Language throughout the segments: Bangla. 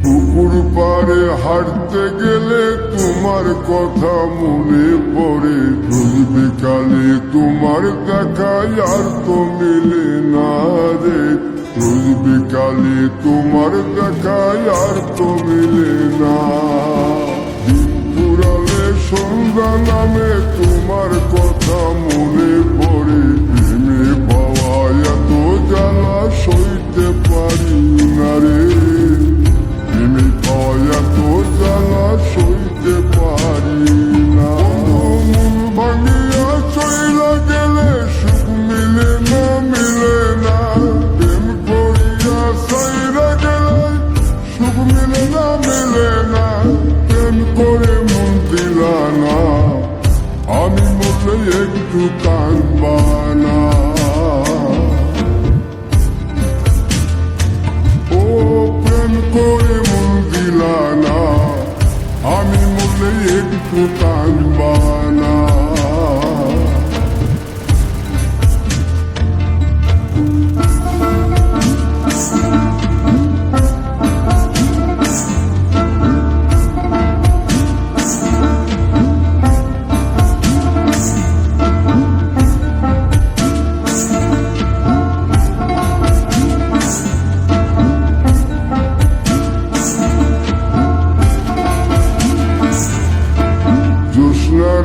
পুকুর পাড়ে হাঁটতে গেলে তোমার কথা মনে পড়ে, রোজ বিকালে তোমার দেখা আর তো মিলে না রে, রোজ বিকালে তোমার দেখা আর তো মিলে না। দিন ফুরালে সন্ধ্যা নামে তোমার কথা মনে পড়ে, প্রেমে পাওয়া এত জ্বালা সইতে পারি না রে, প্রেমে পাওয়া এত জ্বালা সইতে পারি না। মন ভাঙিয়া চইলা গেলে সুখ মিলে না, মিলে না, প্রেম করিয়া সাইরা গেলে সুখ মিলে না, মিলে না, প্রেম করে মন দিলা না, আমি মরলে একটু কাঁদবা না। ও প্রেম করে মন দিলা না, আমি মরলে একটু কাঁদবা না।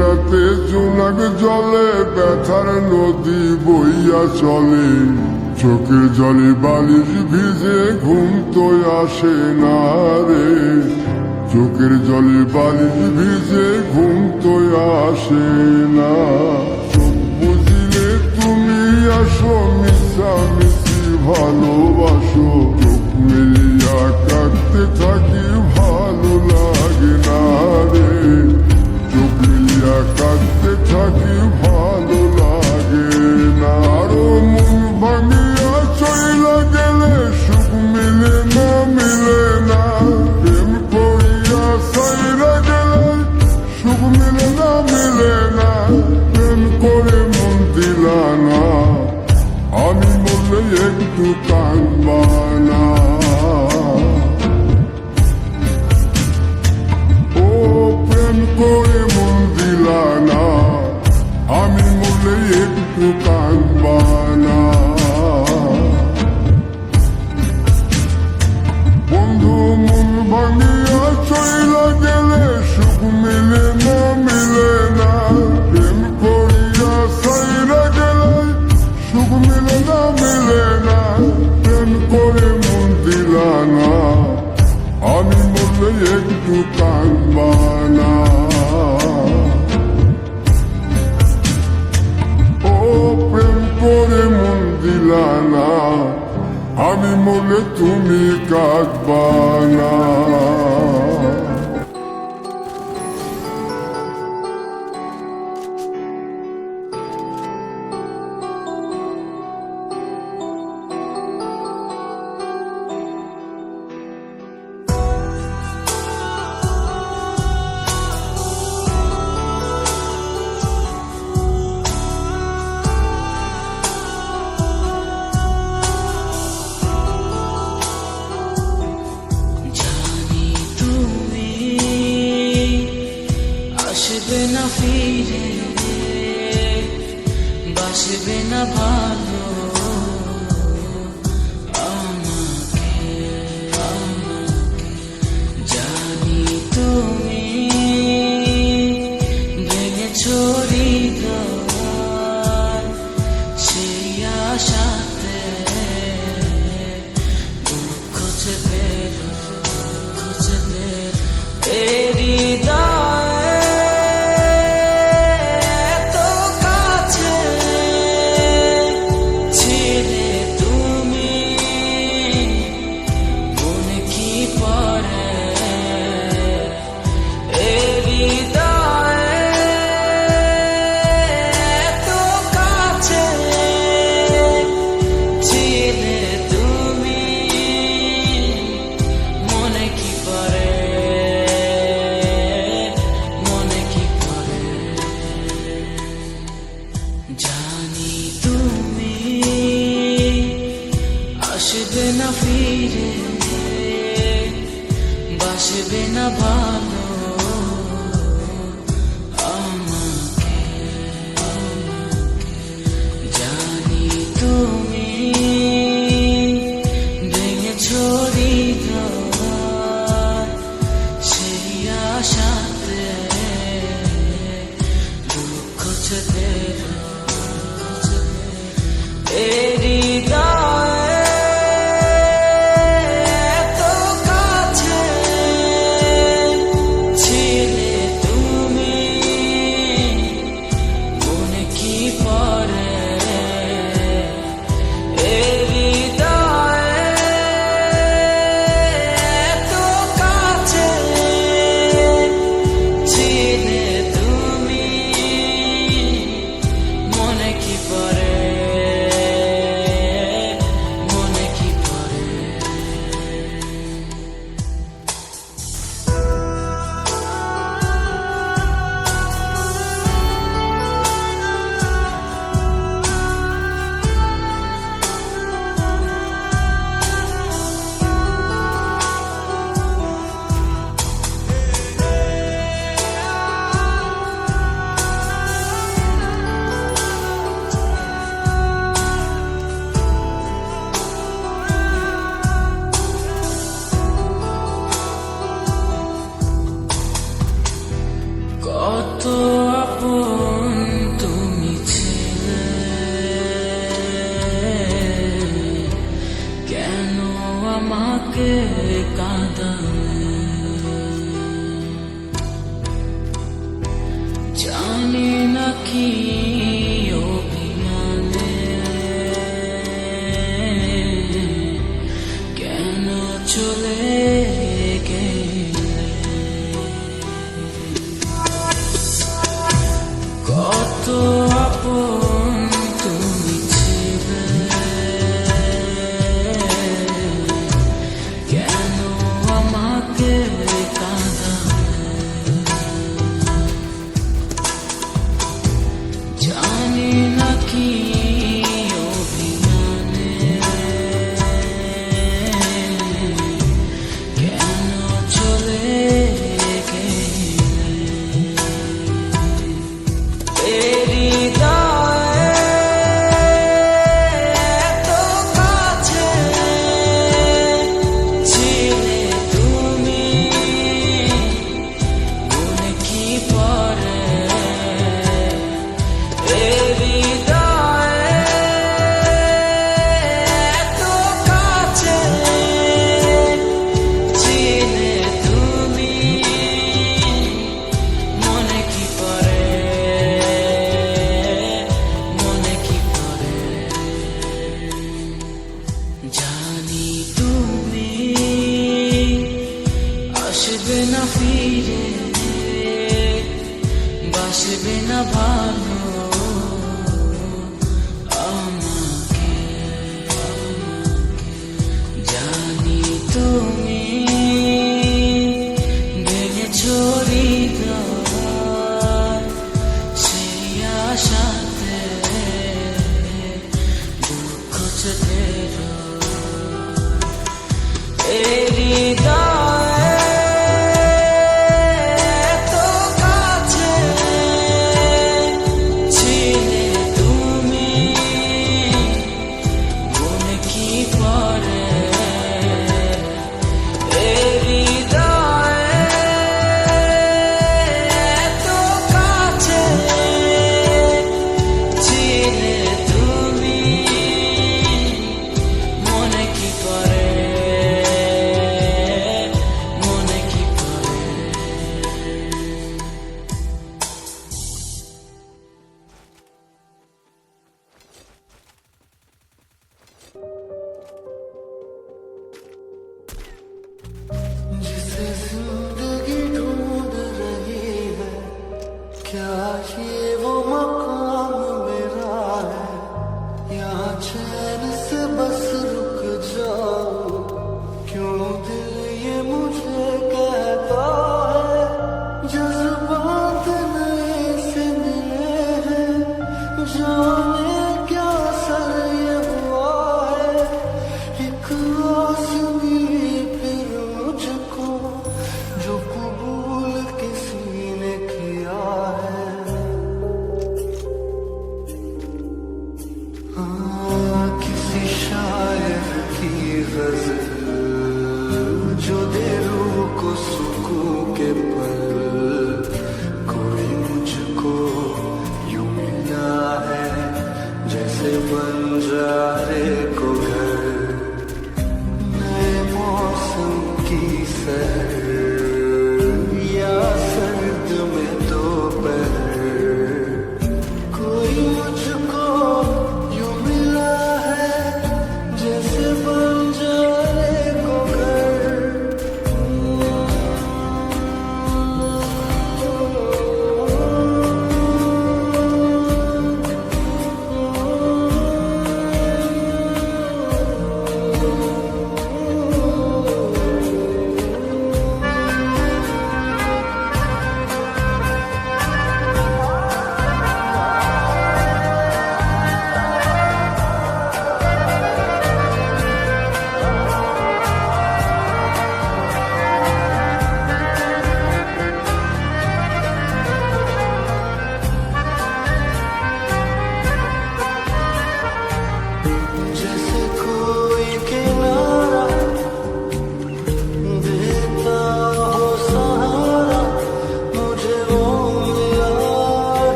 রাতে জোনাক জলে ব্যথার নদী বইয়া চলে, চোখের জলে বালিশ ভিজে ঘুম তো আসে না রে, চোখের জলে বালিশ ভিজে ঘুম তো আসে না। চোখ বুঝিলে তুমি আসো, মিশামিশি ভালোবাসো, চোখ মিলিয়া কাঁদতে থাকি ভালো লাগে না রে, চোখ মিলিয়া কাঁদতে থাকি ভালো লাগে না। আরো মন ভাঙিয়া চইলা গেলে সুখ মিলে না, মিলে না, প্রেম করিয়া সাইরা গেলে সুখ মিলে না, মিলে না, প্রেম করে মন দিলা না, আমি মরলে একটু কাঁদবা না। ও প্রেম করে মন দিলা না, আমি মরলে একটু কাঁদবা না। বন্ধু মন ভাঙিয়া চইলা গেলে সুখ মিলে না, মিলে না, প্রেম করিয়া সাইরা গেলে সুখ মিলে না, মিলে না, প্রেম করে মন দিলা না, আমি মরলে একটু কাঁদবা না। ও প্রেম করে মন দিলা না, আমি মরলে তুমি কাঁদবা না। আসবে না ফিরে, বাসবে না ভালো আমাকে, জানি তুমি ভেঙেছো হৃদয়, সেই আশাতে দুঃখ চেপে হৃদয় বাসবে না ভালো আমাকে জানি তুমি ভেঙেছো হৃদয় সেই আশাতে দুঃখ চেতে কত আপন তুমি ছিলে কেন আমাকে কাঁদালে জানি না কি অভিমানে কেন চলে কত আপন তুমি ছিলে কেন আমাকে কাঁদালে জানি না কি অভিমানে কেন চলে জানি তুমি আসবে না ফিরে বাসবে না ভালো আমাকে জানি তুমি ভেঙেছো হৃদয় সেই আশাতে দুঃখ চেতে say